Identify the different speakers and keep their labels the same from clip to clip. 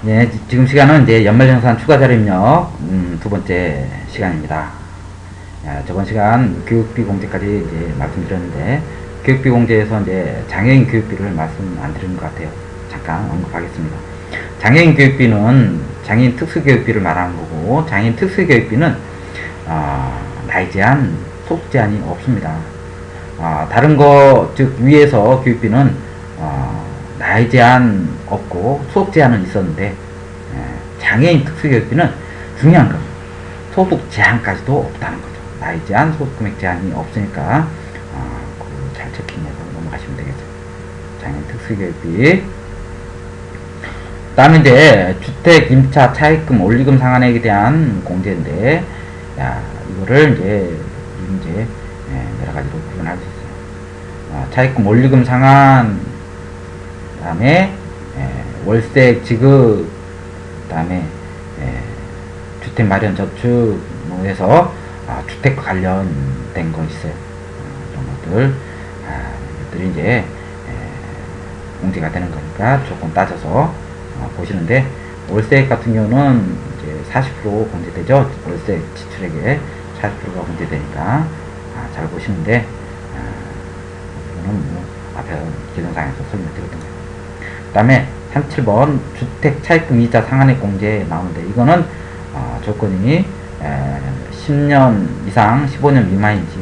Speaker 1: 예, 지금 시간은 이제 연말정산 추가 자료 입력 두 번째 시간입니다. 저번 시간 교육비 공제까지 이제 말씀드렸는데 교육비 공제에서 이제 장애인 교육비를 말씀 안 드리는 것 같아요. 잠깐 언급하겠습니다. 장애인 교육비는 장애인 특수교육비를 말하는 거고, 장애인 특수교육비는 나이 제한, 소득 제한이 없습니다. 다른 거, 즉 위에서 교육비는 나이 제한 없고 소득 제한은 있었는데, 장애인 특수교육비는 중요한 겁니다. 소득 제한까지도 없다는 거죠. 나이 제한, 소득 금액 제한이 없으니까 잘 체킹해서 넘어가시면 되겠죠. 장애인 특수교육비. 다음에 이제 주택 임차 차입금 원리금 상한액에 대한 공제인데, 이거를 이제 여러 가지로 구분할 수 있어요. 차입금 원리금 상한, 다음에 월세 지급, 다음에 주택 마련 저축 뭐 해서 주택과 관련된 거 있어요. 이런 것들 이것들이 이제 공제가 되는 거니까 조금 따져서 보시는데, 월세 같은 경우는 이제 40% 공제되죠. 월세 지출액에 40%가 공제되니까 잘 보시는데, 이거는 뭐 앞에 기존상에서 설명드렸던 거예요. 그 다음에 37번 주택 차입금 이자 상한액 공제 나오는데, 이거는 조건이 10년 이상 15년 미만인지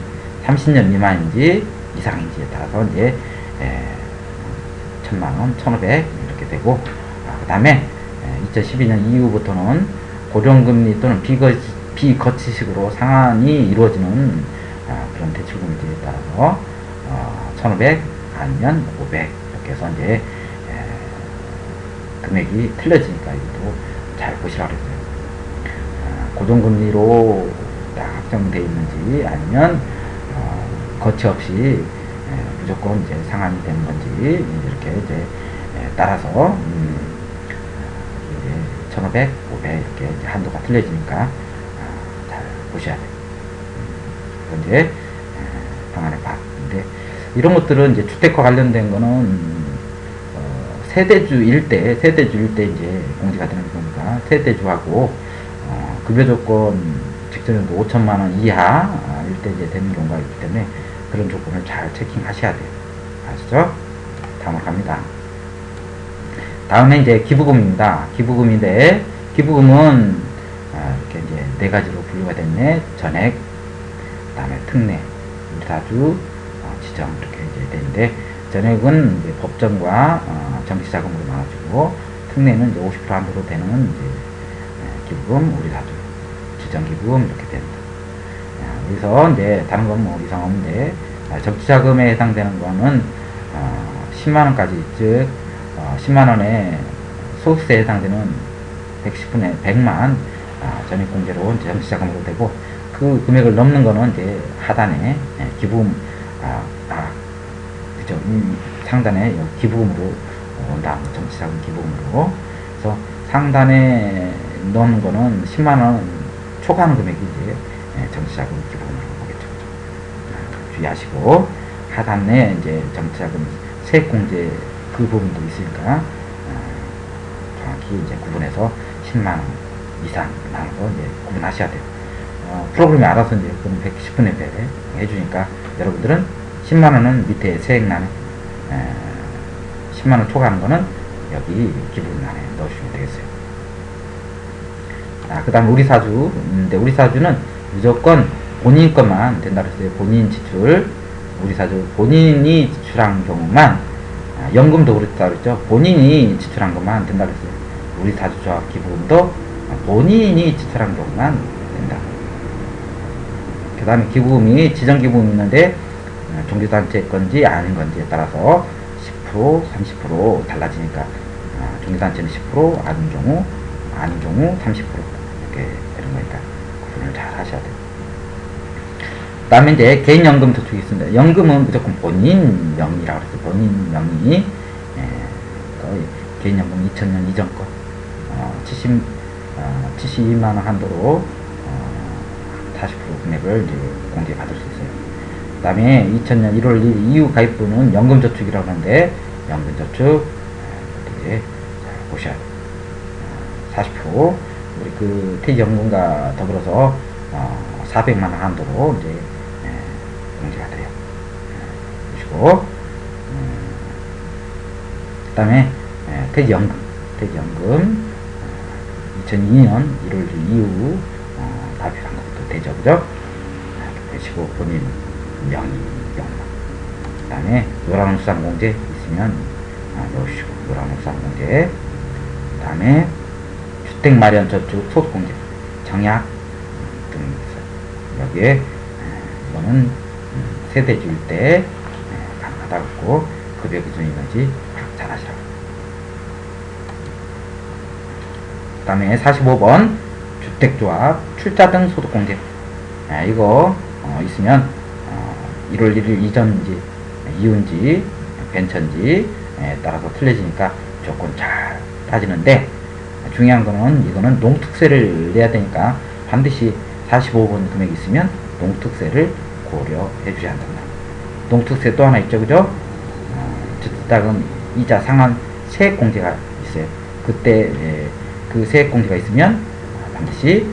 Speaker 1: 30년 미만인지 이상인지에 따라서 이제 1000만원 1500 이렇게 되고, 그 다음에 2012년 이후부터는 고정금리 또는 비거치식으로 상환이 이루어지는 그런 대출금리에 따라서 1500 아니면 500 이렇게 해서 이제 금액이 틀려지니까 이것도 잘 보시라고 그랬어요. 고정금리로 딱 확정되어 있는지 아니면 거치 없이 무조건 이제 상환이 되는 건지 이렇게 이제 따라서 이제 1500, 500 이렇게 이제 한도가 틀려지니까 잘 보셔야 돼요. 그건 이제 방안의 파악인데, 이런 것들은 이제 주택과 관련된 거는 세대주 일대 이제 공제가 되는 거니까, 세대주하고 급여 조건 직전연도 5천만원 이하 일대 이제 되는 경우가 있기 때문에 그런 조건을 잘 체킹하셔야 돼요. 아시죠? 다음으로 갑니다. 다음에 이제 기부금입니다. 기부금인데, 기부금은 이렇게 이제 네 가지로 분류가 됐네. 전액, 그 다음에 특례, 일사주, 지정 이렇게 이제 되는데, 전액은 이제 법정과 정치자금으로 나눠주고, 특례는 이제 50% 한도로 되는 이제 기부금, 우리사주, 지정기부금 이렇게 됩니다. 여기서 이제 다른 건 뭐 이상 없는데, 정치자금에 해당되는 거는 10만원까지, 즉 10만원에 소득세에 해당되는 110분의 100만 전액공제로 정치자금으로 되고, 그 금액을 넘는 거는 이제 하단에 기부금, 그죠? 상단에 기부금으로 온다. 정치자금 기부금으로. 그래서 상단에 넣는 거는 10만원 초과하는 금액이 이제 정치자금 기부금으로 보겠죠. 주의하시고, 하단에 이제 정치자금 세액공제 그 부분도 있으니까 정확히 이제 구분해서 10만원 이상 나는 거 이제 구분하셔야 돼요. 프로그램이 알아서 이제 그건 110분의 100 해주니까, 여러분들은 10만원은 밑에 세액란에, 10만원 초과하는 거는 여기 기부금란에 넣어주시면 되겠어요. 그 다음 우리사주인데, 우리사주는 무조건 본인 것만 된다 그랬어요. 본인 지출, 우리사주 본인이 지출한 경우만, 연금도 그랬다 그랬죠. 본인이 지출한 것만 된다 그랬어요. 우리사주와 기부금도 본인이 지출한 경우만 된다. 그 다음에 기부금이 지정기부금이 있는데, 종교단체 건지 아닌 건지에 따라서 10%, 30% 달라지니까, 종교단체는 10%, 아닌 경우 30% 이렇게 되는 거니까 구분을 잘 하셔야 돼요. 그 다음에 이제 개인연금 저축이 있습니다. 연금은 무조건 본인 명의라고 그랬어요. 본인 명의. 개인연금 2000년 이전 거 72만원 한도로 40% 금액을 이제 공제받을 수 있어요. 그 다음에 2000년 1월 1일 이후 가입분은 연금저축이라고 하는데, 연금저축 이제 잘 보셔야 돼요. 40% 우리 그 퇴직연금과 더불어서 400만 원 한도로 이제 공제가 돼요. 보시고 그 다음에 퇴직연금 2002년 1월 이후 발표한 것도 되죠, 그죠? 보시고 본인 명의 경로, 그 다음에 노란우산공제 있으면 넣으시고 노란우산공제, 그 다음에 주택마련저축 소득공제 정약 등이 있어요. 여기에 이거는 세대주일 때 가능하다고 급여 기준이 있는지 잘 아시라고. 그 다음에 45번 주택조합 출자 등 소득공제, 이거 있으면 1월 1일 이전인지 이후인지 벤처인지 따라서 틀려지니까 조건 잘 따지는데, 중요한 거는 이거는 농특세를 내야 되니까 반드시 45번 금액이 있으면 농특세를 고려해 주셔야 한다. 농특세 또 하나 있죠, 그죠? 주택자금 이자 상환 세액공제가 있어요. 그때 그 세액공제가 있으면 반드시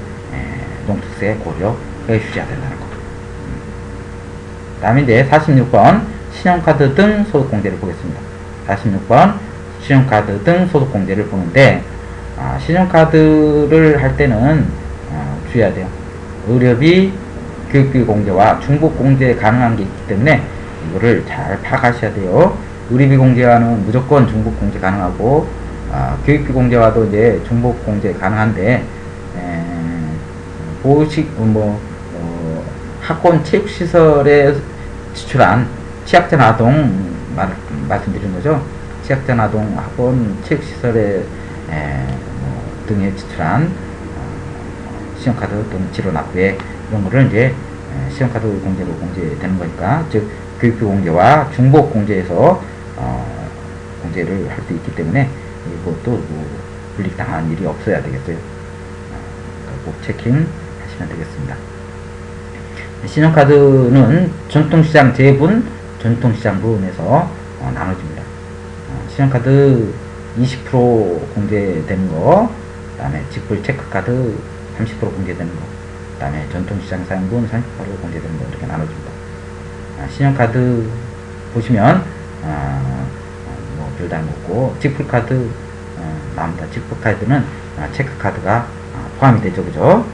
Speaker 1: 농특세 고려해 주셔야 된다는 거. 그 다음에 이제 46번 신용카드 등 소득공제를 보겠습니다. 46번 신용카드 등 소득공제를 보는데, 신용카드를 할 때는 주의해야 돼요. 의료비, 교육비 공제와 중복 공제 가능한 게 있기 때문에 이거를 잘 파악하셔야 돼요. 의료비 공제와는 무조건 중복 공제 가능하고, 교육비 공제와도 이제 중복 공제 가능한데, 보식 학원 체육시설에 지출한 취약전 아동 말씀드린 거죠. 취약전 아동 학원 체육시설에 등에 지출한 신용카드 또는 지로납부에 이런 거를 이제 신용카드 공제로 공제되는 거니까, 즉 교육비 공제와 중복 공제에서 공제를 할 수 있기 때문에 이것도 불이익당한 일이 없어야 되겠어요. 꼭 체킹하시면 되겠습니다. 신용카드는 전통시장 재분, 전통시장 부분에서 나눠집니다. 신용카드 20% 공제되는 거, 그 다음에 직불 체크카드 30% 공제되는 거, 그 다음에 전통시장 사용분 30% 공제되는 거, 이렇게 나눠줍니다. 신용카드 보시면 별다른 없고, 직불카드 나옵니다. 직불카드는 체크카드가 포함이 되죠, 그죠?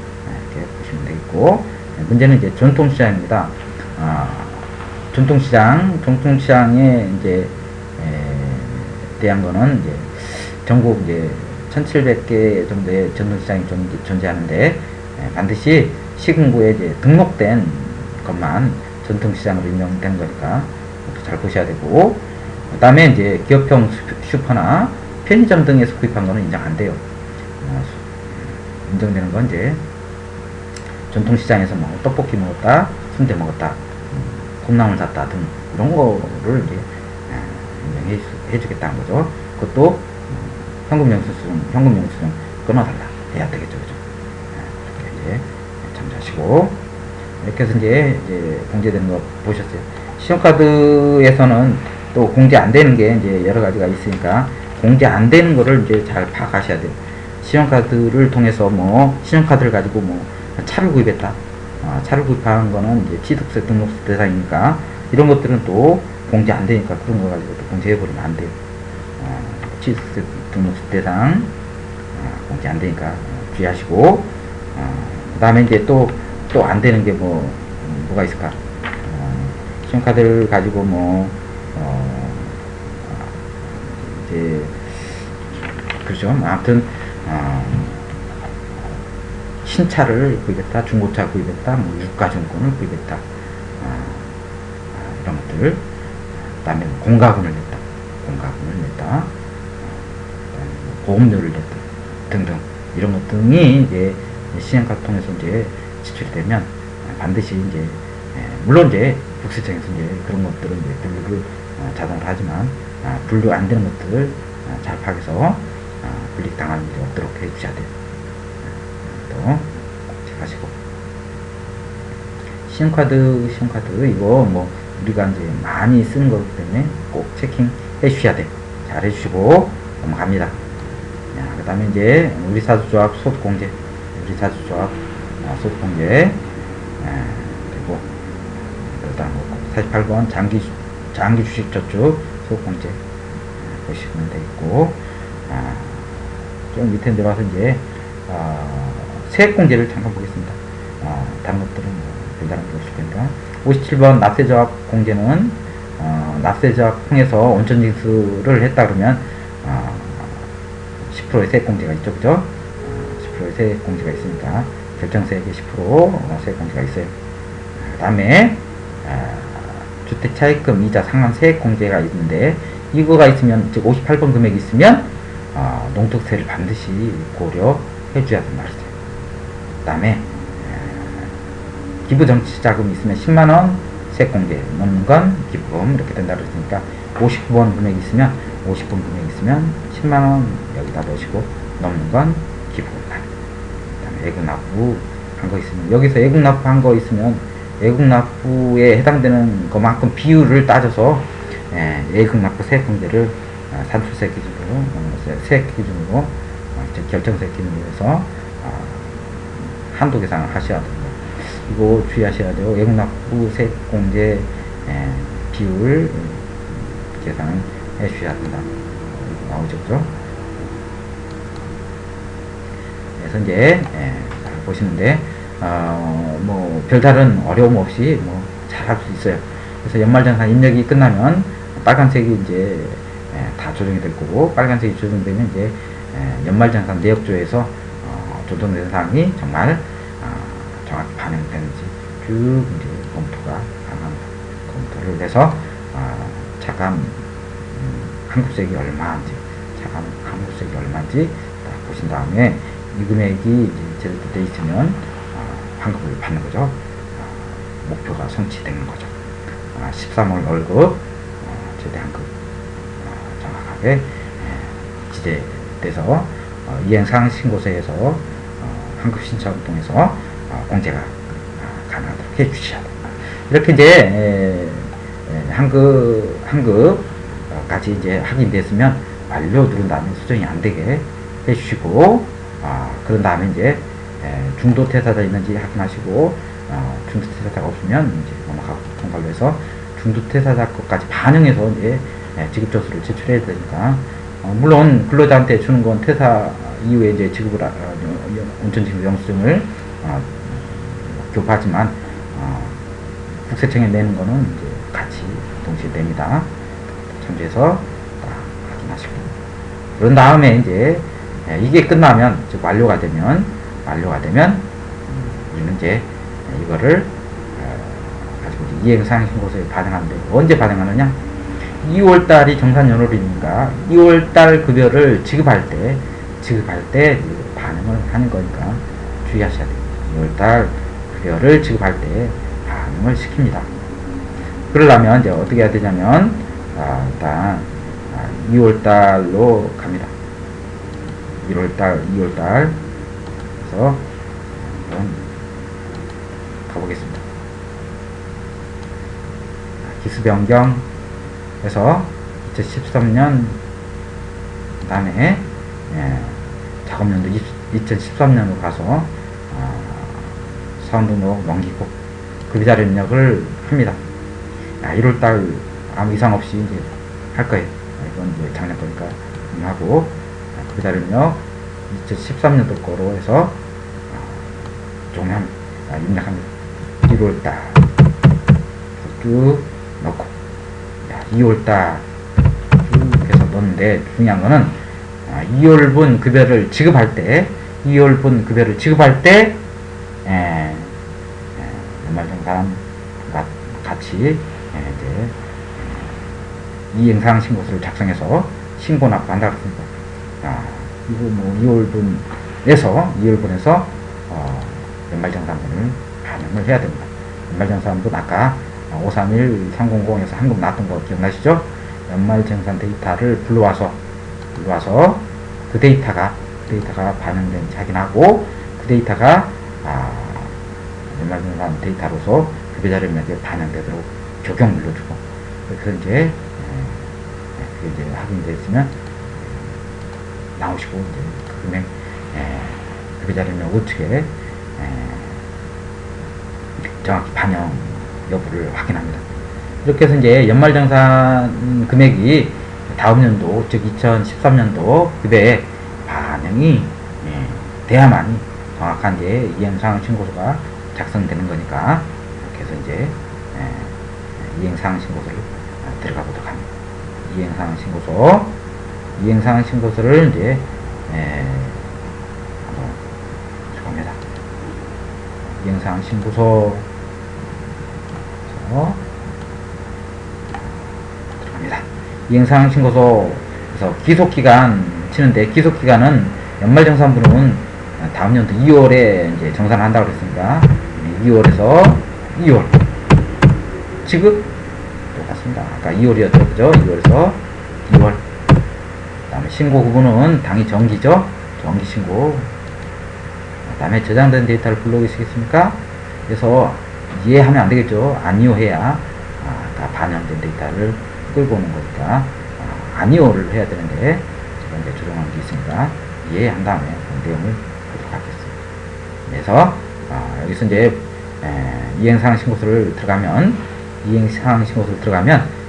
Speaker 1: 이렇게 보시면 되겠고, 문제는 이제 전통시장입니다. 전통시장에 이제 대한 거는 이제 전국 이제 1700개 정도의 전통시장이 존재하는데, 반드시 시군구에 이제 등록된 것만 전통시장으로 인정된 거니까 잘 보셔야 되고, 그 다음에 이제 기업형 슈퍼나 편의점 등에서 구입한 거는 인정 안 돼요. 인정되는 건 이제 전통시장에서 뭐 떡볶이 먹었다, 순대 먹었다, 콩나물 샀다 등 이런 거를 이제 인정해 주겠다는 거죠. 그것도 현금 영수증 끊어달라 해야 되겠죠, 그죠? 이렇게 이제 참조하시고, 이렇게 해서 이제 공제되는 거 보셨어요. 신용카드에서는 또 공제 안 되는 게 이제 여러 가지가 있으니까 공제 안 되는 거를 이제 잘 파악하셔야 돼요. 신용카드를 통해서 신용카드를 가지고 차를 구입했다. 차를 구입하는 거는 이제 취득세 등록세 대상이니까 이런 것들은 또 공제 안 되니까 그런 거 가지고 또 공제해버리면 안 돼요. 취득세 등록세 대상 공제 안 되니까 주의하시고, 그 다음에 이제 또 안 되는 게 뭐가 있을까? 신용카드를 가지고 이제 그렇죠. 아무튼 신차를 구입했다, 중고차 구입했다, 유가증권을 구입했다, 이런 것들. 그 다음에 공과금을 냈다, 보험료를 냈다 등등, 이런 것 등이 이제 신용카드 통해서 이제 지출이 되면 반드시 이제 물론 이제 국세청에서 이제 그런 것들은 이제 분류를 자동으로 하지만 분류 안 되는 것들을 잘 파악해서 불이익 당하는 일이 없도록 해주셔야 돼요. 또 체크하시고, 신용카드 이거 우리가 이제 많이 쓰는 거기 때문에 꼭 체킹해 주셔야 돼요. 잘 해주시고 넘어갑니다. 그 다음에 이제 우리사주조합 소득공제, 우리사주조합 소득공제, 그리고 그다음 48번 장기 주식저축 소득공제 보시면 되겠고, 좀 밑에 내려와서 이제 세액공제를 잠깐 보겠습니다. 다른 것들은 별다른 게 없을 거니까. 57번 납세조합 공제는 납세조합 통해서 온천징수를 했다 그러면 10%의 세액공제가 있죠, 그죠? 10%의 세액공제가 있으니까 결정세액의 10% 세액공제가 있어요. 그 다음에 주택차입금 이자 상환 세액공제가 있는데, 이거가 있으면, 즉 58번 금액이 있으면 농특세를 반드시 고려해 줘야 된다 그랬어요. 그 다음에 기부정치자금이 있으면 10만원 세액공제, 넘는 건 기부금, 이렇게 된다 그랬으니까 59번 금액이 있으면 50번 금액이 있으면 10만원 여기다 넣으시고, 넘는 건 기부금이다. 그 다음에 예금납부 한 거 있으면, 여기서 예금납부 한 거 있으면 예금납부에 해당되는 것만큼 비율을 따져서 예금납부 세액공제를 산출세 기준으로, 세액 기준으로, 결정세 기준으로 해서 한도 계산을 하셔야 됩니다. 이거 주의하셔야 돼요. 예금납부 세액공제 비율 계산을 해 주셔야 된다. 나오죠, 그죠? 그래서 이제 보시는데 뭐 별다른 어려움 없이 뭐 잘할 수 있어요. 그래서 연말정산 입력이 끝나면 빨간색이 이제 다 조정이 될 거고, 빨간색이 조정되면 이제 연말정산 내역조에서 조정된 사항이 정말 정확히 반영되는지 쭉 이제 검토가 가능합니다. 검토를 해서 차감 환급세액이 얼마인지, 차감 환급세액이 얼마인지 딱 보신 다음에 이 금액이 제대로 돼 있으면 환급을 받는 거죠. 목표가 성취되는 거죠. 13월 월급, 최대 환급 정확하게 기재돼서 이행사항 신고서에서 환급 신청을 통해서 공제가 가능하도록 해주셔야 됩니다. 이렇게 이제 환급까지 이제 확인됐으면 완료 누른 다음에 수정이 안 되게 해주시고, 그런 다음에 이제 중도 퇴사자 있는지 확인하시고, 중도 퇴사자가 없으면 이제 넘어가고 통과로 해서 중도 퇴사자 것까지 반영해서 이제 지급조서를 제출해야 되니까, 물론 근로자한테 주는 건 퇴사 이후에 이제 지급을 온천징수 영수증을 교부하지만 국세청에 내는 거는 이제 같이 동시에 냅니다. 참조해서 확인하시고, 그런 다음에 이제 이게 끝나면, 즉 완료가 되면 우리는 이제 이거를 가지고 이행사항 신고서에 반영하는데, 언제 반영하느냐? 2월달이 정산연월이니까 2월달 급여를 지급할 때 반영을 하는 거니까 주의하셔야 돼요. 2월달 급여를 지급할 때 반영을 시킵니다. 그러려면 이제 어떻게 해야 되냐면, 일단 2월달로 갑니다. 2월달 그래서 한번 가보겠습니다. 기수변경 해서 2013년 그 다음에 작업년도 2013년으로 가서 사원등록 넘기고 급여자 입력을 합니다. 1월달 아무 이상 없이 이제 할 거예요. 이건 이제 작년 거니까 하고, 급여자 입력 2013년도 거로 해서 입력합니다. 1월달 쭉 넣고, 2월달 쭉 해서 넣는데, 중요한 거는 2월분 급여를 지급할 때 연말정산과 같이 이제 이행사항 신고서를 작성해서 신고 납부한다 그랬습니다. 이거 뭐 2월분에서 연말정산분을 반영을 해야 됩니다. 연말정산분 아까 531300에서 한금 나왔던 거 기억나시죠? 연말정산 데이터를 불러와서 그 데이터가 반영된지 확인하고, 그 데이터가 연말정산 데이터로서 급여자 입력에 반영되도록 적용 눌러주고, 그래서 이제 그게 이제 확인되어 있으면 나오시고 이제 그 금액 급여자료는 우측에 정확히 반영 여부를 확인합니다. 이렇게 해서 이제 연말정산 금액이 다음 연도, 즉 2013년도 급여에 반영이 돼야만이 정확한 이제 이행사항 신고서가 작성되는 거니까, 이렇게 해서 이제 이행사항 신고서를 들어가 보도록 합니다. 이행사항 신고서를 이제 한번 들어갑니다. 이행사항 신고서 들어갑니다. 이행사항 신고서에서 기속기간 치는데, 기속기간은 연말정산분은 다음 연도 2월에 이제 정산을 한다고 그랬으니까 2월에서 2월 지급 똑같습니다. 아까 2월이었죠, 그죠? 2월에서 2월. 그 다음에 신고 구분은 당일 정기죠, 정기 신고. 그 다음에 저장된 데이터를 불러오시겠습니까? 그래서 이해하면 안 되겠죠. 아니오해야 아까 반영된 데이터를 끌고 오는 거니까 아니오를 해야 되는데, 제가 이제 조정한 게 있으니까 이해한 다음에 그 내용을 보도록 하겠습니다. 그래서 여기서 이제 이행사항 신고서를 들어가면,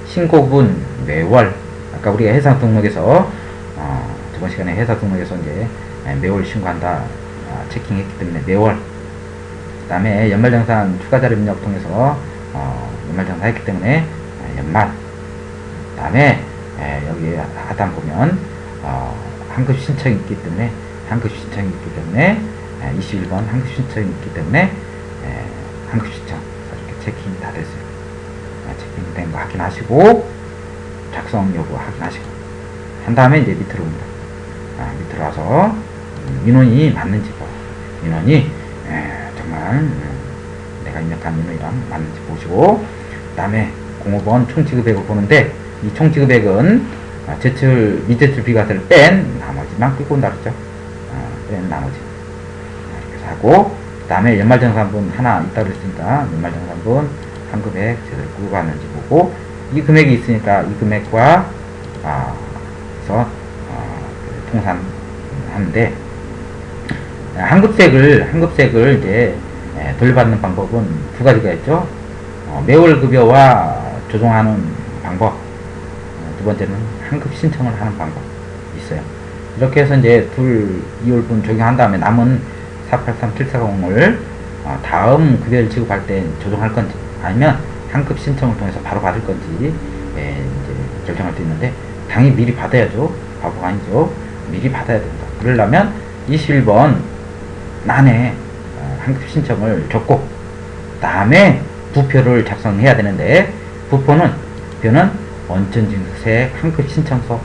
Speaker 1: 신고분 매월, 아까 우리가 회사 등록에서 저번 시간에 회사 등록에서 이제 매월 신고한다 체킹했기 때문에 매월. 그 다음에 연말정산 추가자료 입력 통해서 연말정산 했기 때문에 연말. 그 다음에 여기 하단 보면 한급 신청이 있기 때문에 21번 한급 신청이 있기 때문에 한급 신청 이렇게 체킹이 다 됐어요. 체킹된 거 확인하시고 작성 여부 확인하시고 한 다음에 이제 밑으로 옵니다. 밑으로 와서 민원이 맞는지 보고, 민원이 정말 내가 입력한 민원이랑 맞는지 보시고, 그 다음에 공업원 총지급액을 보는데, 이 총지급액은 제출 미제출 비과세를 뺀 나머지만 끌고 온다 그랬죠. 뺀 나머지 이렇게 해서 하고, 그 다음에 연말정산분 하나 있다 그랬으니까 연말정산분 한 금액 제대로 끌고 가는지 보고, 이 금액이 있으니까 이 금액과 그래서 통산하는데, 한급색을 이제 돌려받는 방법은 두 가지가 있죠. 매월 급여와 조정하는 방법, 두 번째는 한급 신청을 하는 방법 있어요. 이렇게 해서 이제 2월분 적용한 다음에 남은 483740을 다음 급여를 지급할 때 조정할 건지, 아니면 한급 신청을 통해서 바로 받을 건지 이제 결정할 수 있는데, 당연히 미리 받아야죠. 바보가 아니죠. 미리 받아야 된다. 그러려면 21번 난에 한급 신청을 줬고, 다음에 부표를 작성해야 되는데, 부표는 원천징수세 한급 신청서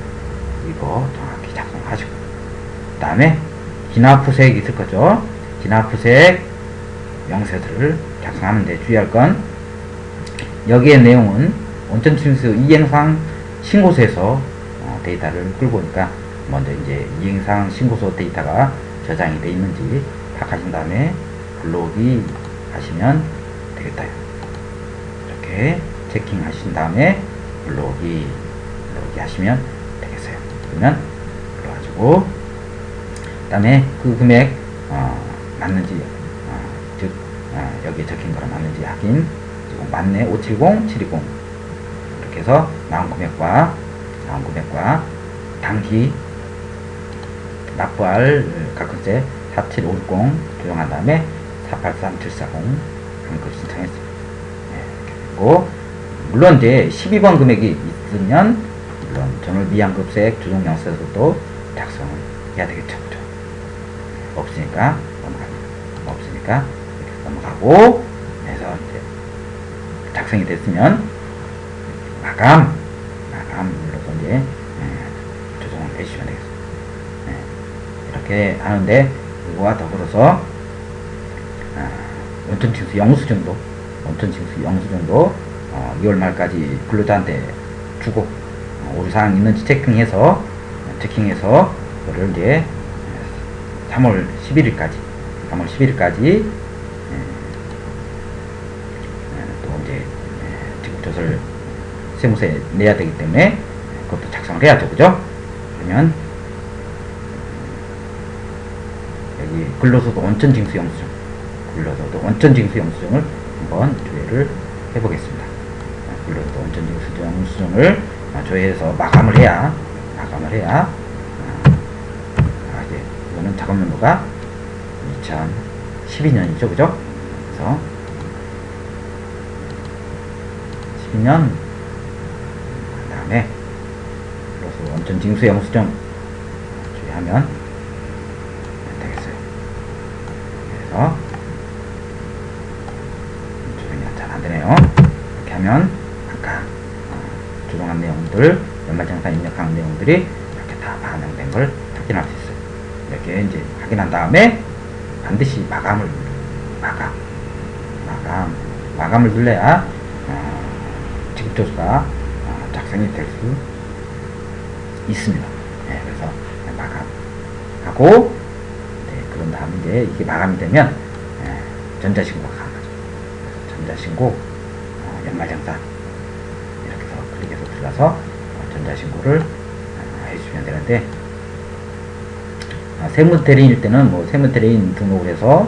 Speaker 1: 이거 정확히 작성하시고, 그 다음에 기납부색 있을 거죠. 기납부색 명세서를 작성하는데 주의할 건, 여기의 내용은 원천징수 이행사항 신고서에서 데이터를 끌고 오니까 먼저 이제 이행사항 신고서 데이터가 저장이 되어 있는지 파악하신 다음에 불러오기 하시면 되겠다. 이렇게 체킹하신 다음에 불러오기 하시면 되겠어요. 그러면 불러가지고, 그 다음에 그 금액 맞는지, 즉 여기에 적힌 거랑 맞는지 확인. 맞네, 570, 720 이렇게 해서 나온 금액과 당기 납부할 각각세 47560 조정한 다음에 483740 한급 신청했습니다. 이렇게 되고, 물론 이제 12번 금액이 있으면 물론 전월 미환급색 조정 명세서도 작성을 해야 되겠죠. 그죠? 없으니까 이렇게 넘어가고 해서 이제 작성이 됐으면 마감 눌러서 이제 조정을 해주시면 되겠습니다. 이렇게 하는데, 이거와 더불어서 원천징수 영수증도 2월 말까지 근로자한테 주고 오류사항 있는지 체킹해서 그거를 이제 3월 11일까지 또 이제 지급조서를 세무서에 내야 되기 때문에 그것도 작성을 해야죠. 그죠? 그러면 여기 근로소득 원천징수 영수증, 근로소득 원천징수 영수증을 한번 조회를 해보겠습니다. 근로소득 원천징수 영수증을 조회해서 마감을 해야 이제 이거는 작업연도가 2012년이죠, 그죠? 그래서 12년 그 다음에 그래서 원천징수 영수증 조회하면 되겠어요. 그래서 조정이 잘 안되네요. 이렇게 하면 아까 조정한 내용들, 연말정산 입력한 내용들이 이렇게 다 반영된 걸 확인할 수 있어요. 이렇게 이제 확인한 다음에 반드시 마감을 눌러야 지급조서가 작성이 될 수 있습니다. 네, 그래서 마감하고, 네, 그런 다음에 이제 이게 마감이 되면 전자신고가 가능하죠. 전자신고, 연말정산 이렇게 해서 클릭해서 들어가서 전자신고를 해주시면 되는데, 세무대리인일 때는 뭐 세무대리인 등록을 해서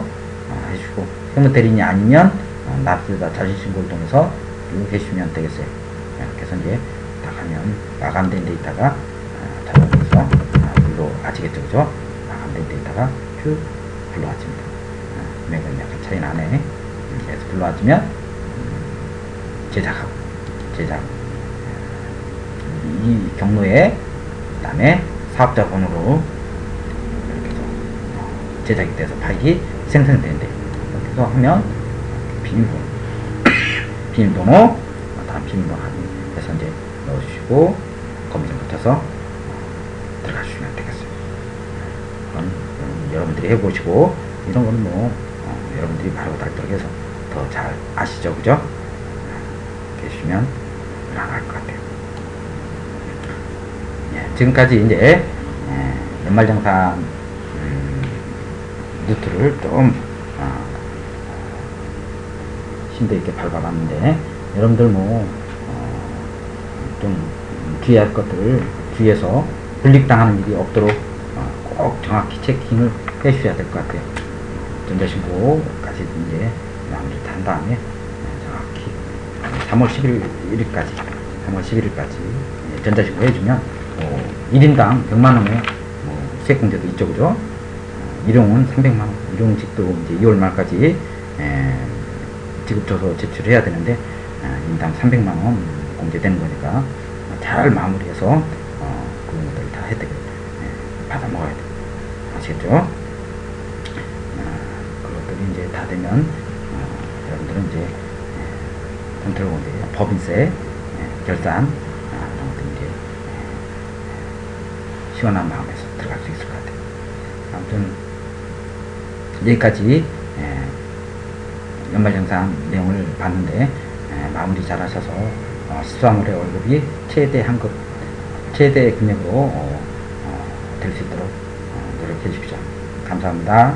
Speaker 1: 해주고, 세무대리인이 아니면 납세자 자신신고를 통해서 해주시면 되겠어요. 이렇게 해서 이제 딱 하면 마감된 데이터가 자동에서 불러와지겠죠, 그죠? 마감된 데이터가 쭉 불러와집니다. 금액은 약간 차이 나네. 그래서 불러와지면 제작 이 경로에 그 다음에 사업자 번호로 이렇게 해서 제작이 돼서 파일이 생성되는데, 이렇게 해서 하면 비밀번호 다음 비밀번호 해서 이제 넣어주시고 검정 붙여서 들어가 주시면 되겠어요. 그럼 여러분들이 해보시고, 이런 거는 뭐 여러분들이 바로 달달해서 더 잘 아시죠, 그죠? 이렇게 해주시면 나갈 것 같아요. 지금까지 이제 연말정산 루트를 좀 심도 있게 밟아봤는데, 여러분들 뭐 좀 주의할 것들을 주의해서 불이익당하는 일이 없도록 꼭 정확히 체킹을 해주셔야 될 것 같아요. 전자신고까지 이제 마무리 한 다음에 정확히 3월 11일까지 전자신고 해주면 1인당 100만원의 수익공제도 있죠, 그죠? 일용은 300만원, 일용직도 이제 2월 말까지 지급조서 제출해야 되는데, 인당 300만원 공제되는 거니까 잘 마무리해서 그런 것들 다 혜택을 받아 먹어야 돼요. 아시겠죠? 그것들이 이제 다 되면 여러분들은 이제 컨트롤 법인세, 결산 이런 것들 이제 시원한 마음에서 들어갈 수 있을 것 같아요. 아무튼 여기까지 연말정산 내용을 봤는데, 마무리 잘 하셔서 13월에 월급이 최대 금액으로 될 수 있도록 노력해 주십시오. 감사합니다.